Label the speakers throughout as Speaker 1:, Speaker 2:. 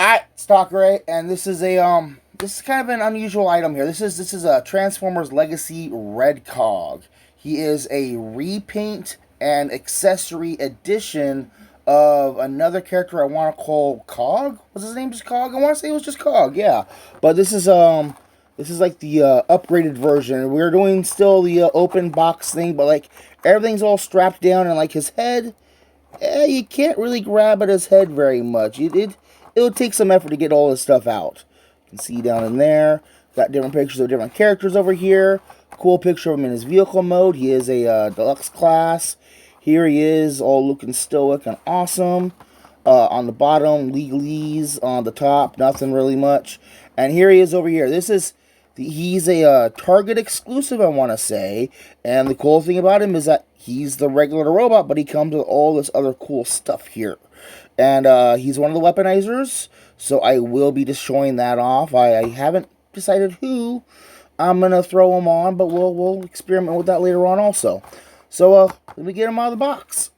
Speaker 1: Alright, Stalker, and this is kind of an unusual item here. This is a Transformers Legacy Red Cog. He is a repaint and accessory edition of another character I want to call Cog. Was his name just Cog? I want to say it was just Cog, yeah. But this is like the upgraded version. We're doing still the open box thing, but like everything's all strapped down, and like his head, you can't really grab at his head very much. It'll take some effort to get all this stuff out. You can see down in there. Got different pictures of different characters over here. Cool picture of him in his vehicle mode. He is a deluxe class. Here he is, all looking stoic and awesome. On the bottom, legalese. On the top, nothing really much. And here he is over here. He's a Target exclusive, I want to say. And the cool thing about him is that he's the regular robot, but he comes with all this other cool stuff here. And he's one of the weaponizers, so I will be just showing that off. I haven't decided who I'm going to throw him on, but we'll experiment with that later on also. So let me get him out of the box.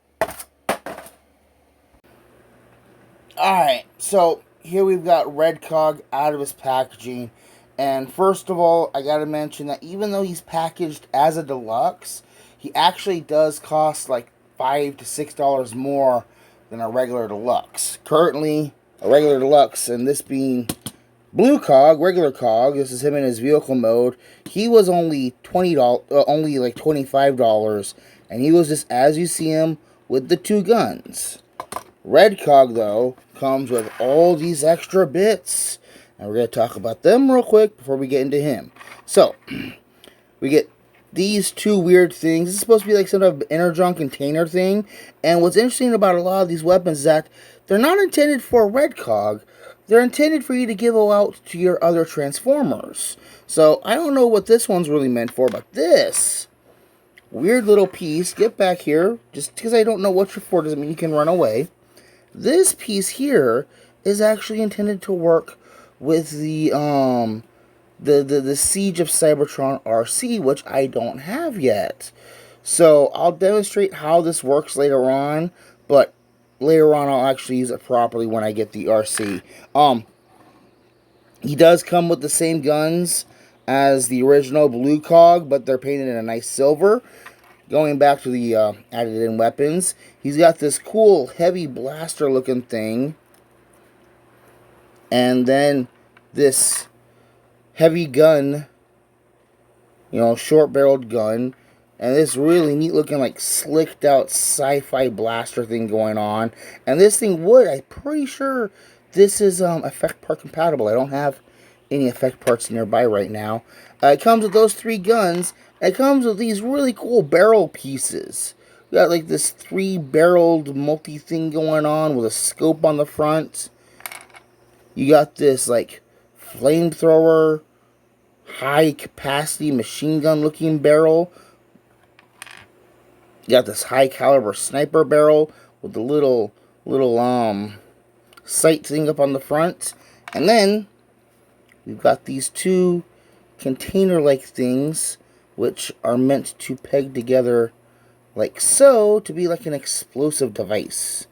Speaker 1: Alright, so here we've got Red Cog out of his packaging. And first of all, I got to mention that even though he's packaged as a deluxe, he actually does cost like $5 to $6 more than a regular deluxe. Currently, a regular deluxe, and this being Blue Cog, regular Cog, this is him in his vehicle mode. He was only only like $25, and he was just as you see him with the two guns. Red Cog though comes with all these extra bits, and we're gonna talk about them real quick before we get into him. So we get these two weird things. This is supposed to be like some type of energon container thing. And what's interesting about a lot of these weapons is that they're not intended for a Red Cog. They're intended for you to give out to your other Transformers. So I don't know what this one's really meant for, but this weird little piece, get back here, just because I don't know what you're for doesn't mean you can run away. This piece here is actually intended to work with the Siege of Cybertron RC, which I don't have yet. So I'll demonstrate how this works later on, but later on I'll actually use it properly when I get the RC. He does come with the same guns as the original Blue Cog, but they're painted in a nice silver. Going back to the added in weapons, he's got this cool heavy blaster looking thing, and then this heavy gun, short-barreled gun, and this really neat looking, like, slicked out sci-fi blaster thing going on. And this thing I'm pretty sure this is effect part compatible. I don't have any effect parts nearby right now. It comes with those three guns. It comes with these really cool barrel pieces. We got like this 3-barreled multi-thing going on with a scope on the front. You got this like flamethrower, high capacity machine gun looking barrel. You got this high caliber sniper barrel with the little sight thing up on the front. And then we've got these two container like things which are meant to peg together like so to be like an explosive device.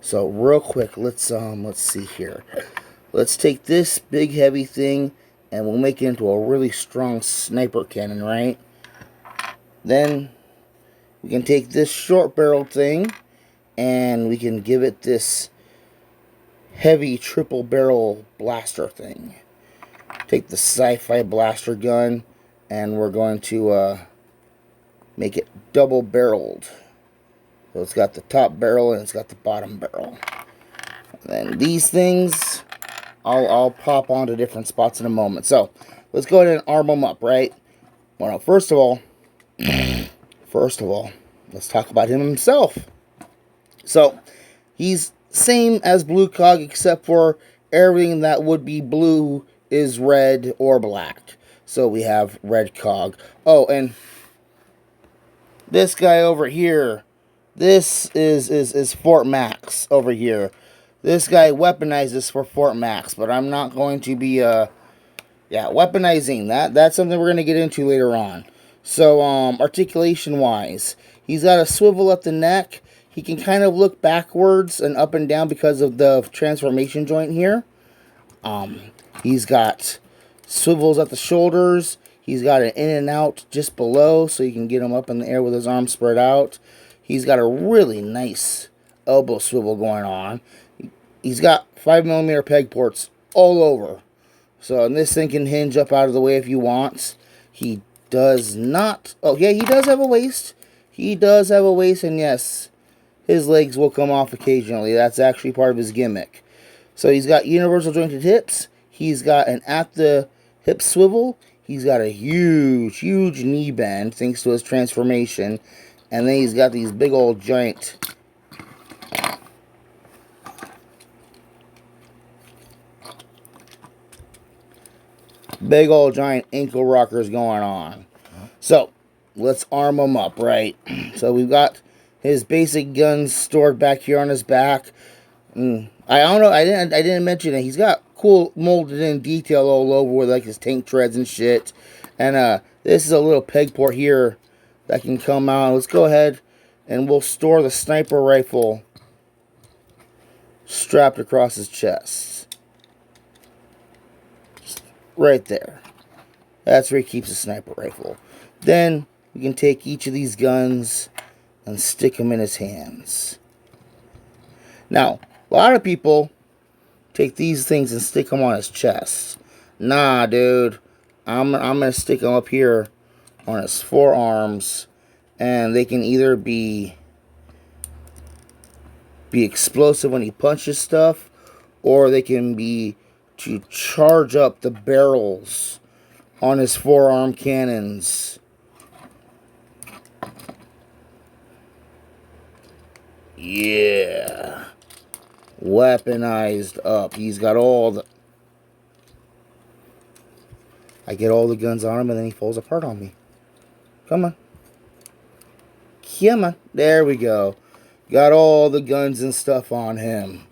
Speaker 1: So real quick, let's see here. Let's take this big heavy thing and we'll make it into a really strong sniper cannon, right? Then we can take this short barrel thing and we can give it this heavy triple barrel blaster thing. Take the sci-fi blaster gun and we're going to make it double barreled. So it's got the top barrel and it's got the bottom barrel. And then these things I'll pop onto different spots in a moment. So let's go ahead and arm them up, right? Well, first of all, let's talk about him himself. So he's same as Blue Cog, except for everything that would be blue is red or black. So we have Red Cog. Oh, and this guy over here, this is Fort Max over here. This guy weaponizes for Fort Max, but I'm not going to be weaponizing that. That's something we're going to get into later on. So articulation wise, he's got a swivel at the neck. He can kind of look backwards and up and down because of the transformation joint here. He's got swivels at the shoulders. He's got an in and out just below, so you can get him up in the air with his arms spread out. He's got a really nice elbow swivel going on. He's got 5mm peg ports all over. So, and this thing can hinge up out of the way if you want. He does not... Oh, yeah, he does have a waist. He does have a waist, and yes, his legs will come off occasionally. That's actually part of his gimmick. So he's got universal jointed hips. He's got an at the hip swivel. He's got a huge knee bend thanks to his transformation. And then he's got these big old giant... big old giant ankle rockers going on. So, let's arm him up, right? So we've got his basic guns stored back here on his back. I don't know, I didn't mention it. He's got cool molded in detail all over with like his tank treads and shit. And this is a little peg port here that can come out. Let's go ahead and we'll store the sniper rifle strapped across his chest. Right there. That's where he keeps the sniper rifle. Then we can take each of these guns and stick them in his hands. Now, a lot of people take these things and stick them on his chest. Nah, dude. I'm going to stick them up here on his forearms. And they can either be explosive when he punches stuff, or they can be to charge up the barrels on his forearm cannons. Yeah. Weaponized up. He's got all the... I get all the guns on him and then he falls apart on me. Come on. Come on. There we go. Got all the guns and stuff on him.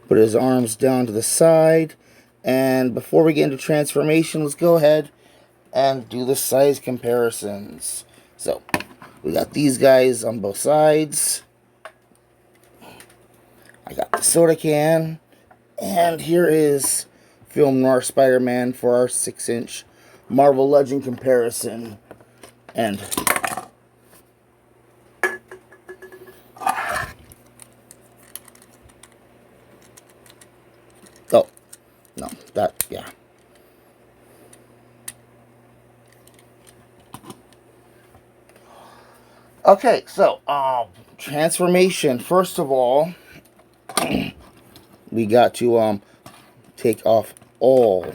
Speaker 1: Put his arms down to the side. And before we get into transformation, let's go ahead and do the size comparisons. So, we got these guys on both sides. I got the soda can. And here is Film Noir Spider-Man for our 6-inch Marvel Legend comparison. And... oh, no, that, yeah. Okay, so, transformation. First of all, we got to, take off all.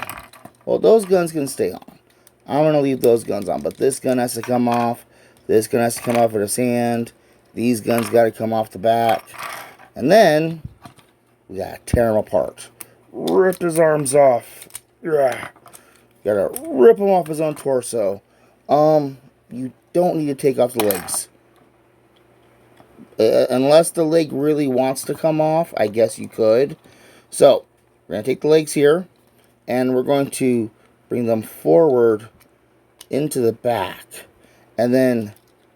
Speaker 1: Well, those guns can stay on. I'm going to leave those guns on, but this gun has to come off. This gun has to come off with his hand. These guns got to come off the back. And then, we got to tear him apart. Rip his arms off. Got to rip him off his own torso. You don't need to take off the legs. Unless the leg really wants to come off, I guess you could. So, we're going to take the legs here, and we're going to bring them forward into the back. And then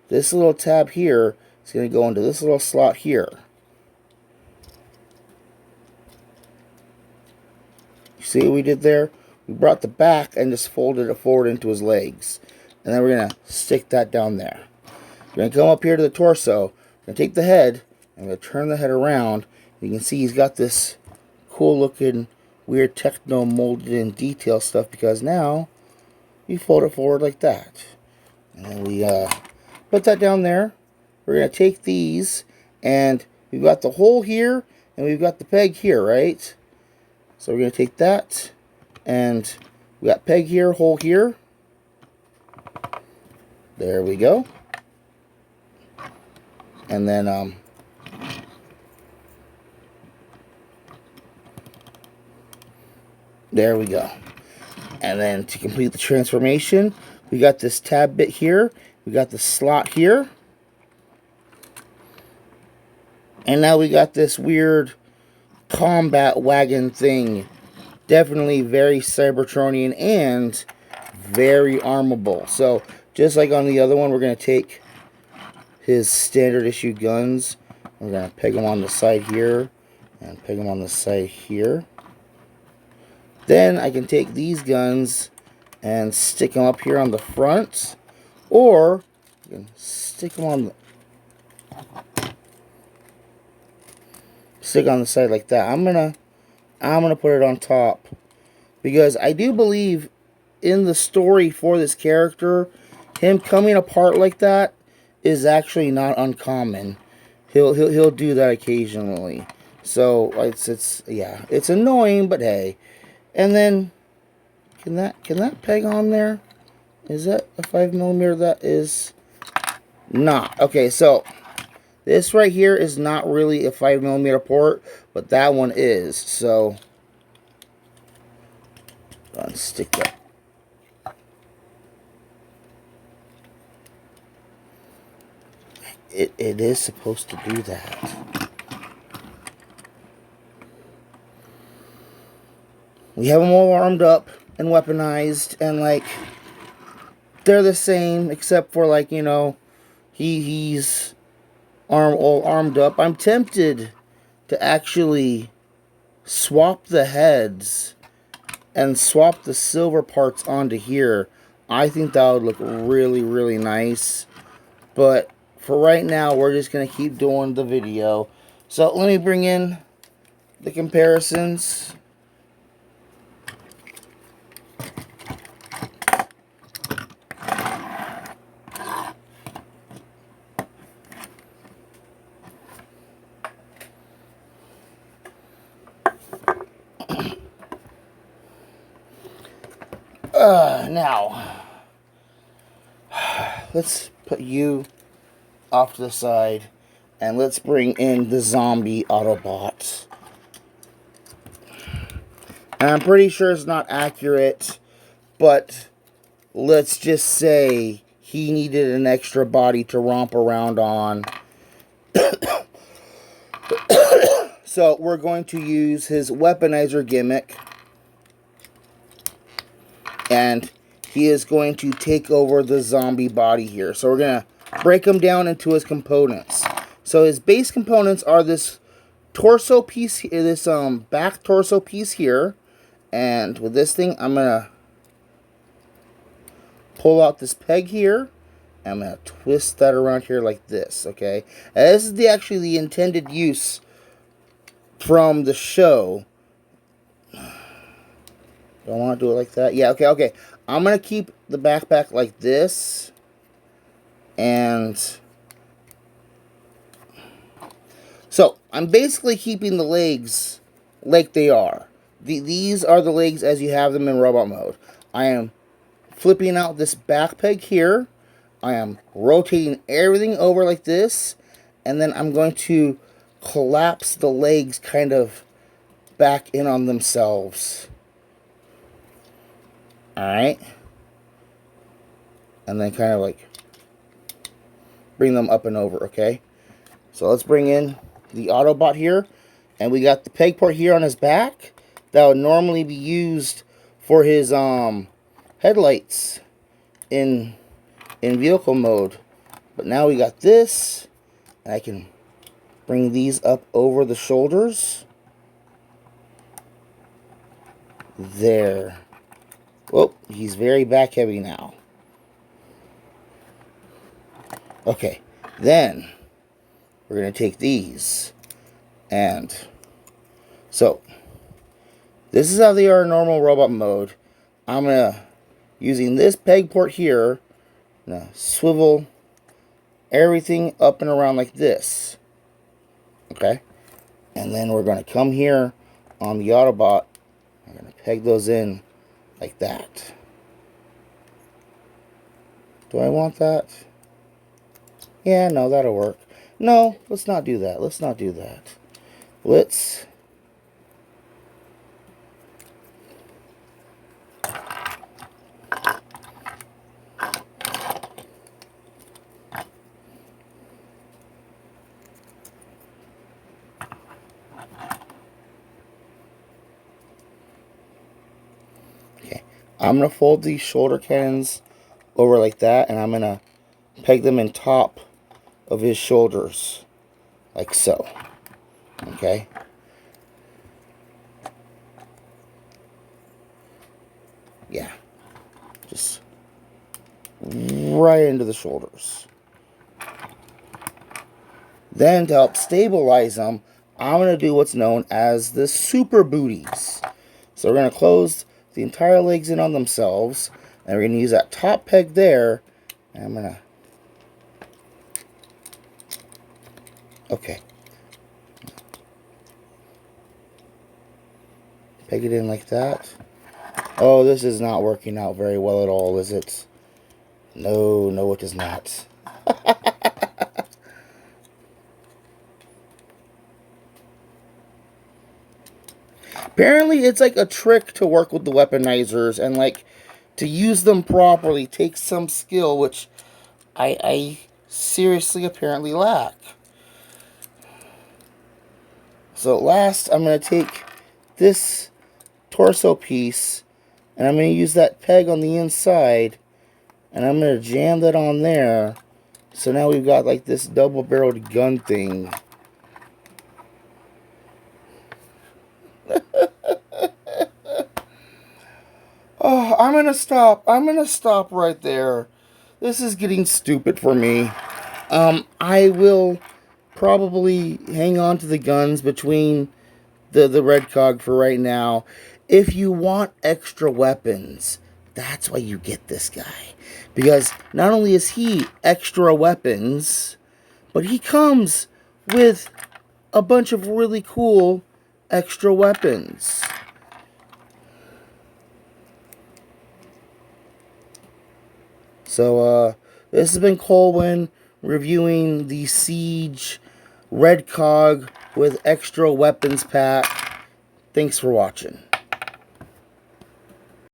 Speaker 1: this little tab here is going to go into this little slot here. You see what we did there? We brought the back and just folded it forward into his legs. And then we're going to stick that down there. We're going to come up here to the torso. We're going to take the head, and we're going to turn the head around. You can see he's got this cool looking, weird techno molded in detail stuff, because now we fold it forward like that. And then we put that down there. We're going to take these, and we've got the hole here, and we've got the peg here, right? So we're going to take that, and we got peg here, hole here. There we go. And then, there we go. And then to complete the transformation, we got this tab bit here. We got the slot here. And now we got this weird combat wagon thing. Definitely very Cybertronian and very armable. So, just like on the other one, we're going to take his standard issue guns. We're going to peg them on the side here. and peg them on the side here. Then I can take these guns and stick them up here on the front, or you can stick them on the side like that. I'm gonna put it on top because I do believe in the story for this character, him coming apart like that is actually not uncommon. He'll do that occasionally. So it's annoying, but hey. And then can that peg on there? Is that a 5mm? That is not. Okay, so this right here is not really a 5mm port, but that one is. So unstick that. It is supposed to do that. We have them all armed up and weaponized, and like they're the same except for like, you know, he's all armed up. I'm tempted to actually swap the heads and swap the silver parts onto here. I think that would look really, really nice. But for right now, we're just going to keep doing the video. So let me bring in the comparisons. Now, let's put you off to the side, and let's bring in the zombie Autobot. And I'm pretty sure it's not accurate, but let's just say he needed an extra body to romp around on. So we're going to use his weaponizer gimmick, and he is going to take over the zombie body here. So we're going to break him down into his components. So his base components are this torso piece, this back torso piece here. And with this thing, I'm going to pull out this peg here. I'm going to twist that around here like this, okay? And this is actually the intended use from the show. Don't want to do it like that. Yeah, okay. I'm going to keep the backpack like this. And so, I'm basically keeping the legs like they are. These are the legs as you have them in robot mode. I am flipping out this back peg here. I am rotating everything over like this. And then I'm going to collapse the legs kind of back in on themselves. Alright. And then kind of like bring them up and over, okay? So let's bring in the Autobot here. And we got the peg port here on his back. That would normally be used for his headlights in vehicle mode. But now we got this. And I can bring these up over the shoulders. There. Oh, he's very back heavy now. Okay, then we're going to take these. And so, this is how they are in normal robot mode. I'm going to, using this peg port here, I'm going to swivel everything up and around like this. Okay? And then we're going to come here on the Autobot. I'm going to peg those in like that. Do I want that? Yeah, no, that'll work. No, let's not do that. Let's not do that. Let's... I'm going to fold these shoulder cannons over like that, and I'm going to peg them in top of his shoulders, like so. Okay? Yeah. Just right into the shoulders. Then to help stabilize them, I'm going to do what's known as the super booties. So we're going to close the entire legs in on themselves, and we're going to use that top peg there, and I'm going to... Okay. Peg it in like that. Oh, this is not working out very well at all, is it? No, no, it is not. Apparently, it's like a trick to work with the weaponizers, and like to use them properly takes some skill, which I seriously apparently lack. So last, I'm going to take this torso piece, and I'm going to use that peg on the inside, and I'm going to jam that on there. So now we've got like this double-barreled gun thing. Oh, I'm going to stop. I'm going to stop right there. This is getting stupid for me. I will probably hang on to the guns between the red cog for right now. If you want extra weapons, that's why you get this guy. Because not only is he extra weapons, but he comes with a bunch of really cool extra weapons. So, this has been Colwen reviewing the Siege Red Cog with extra weapons pack. Thanks for watching.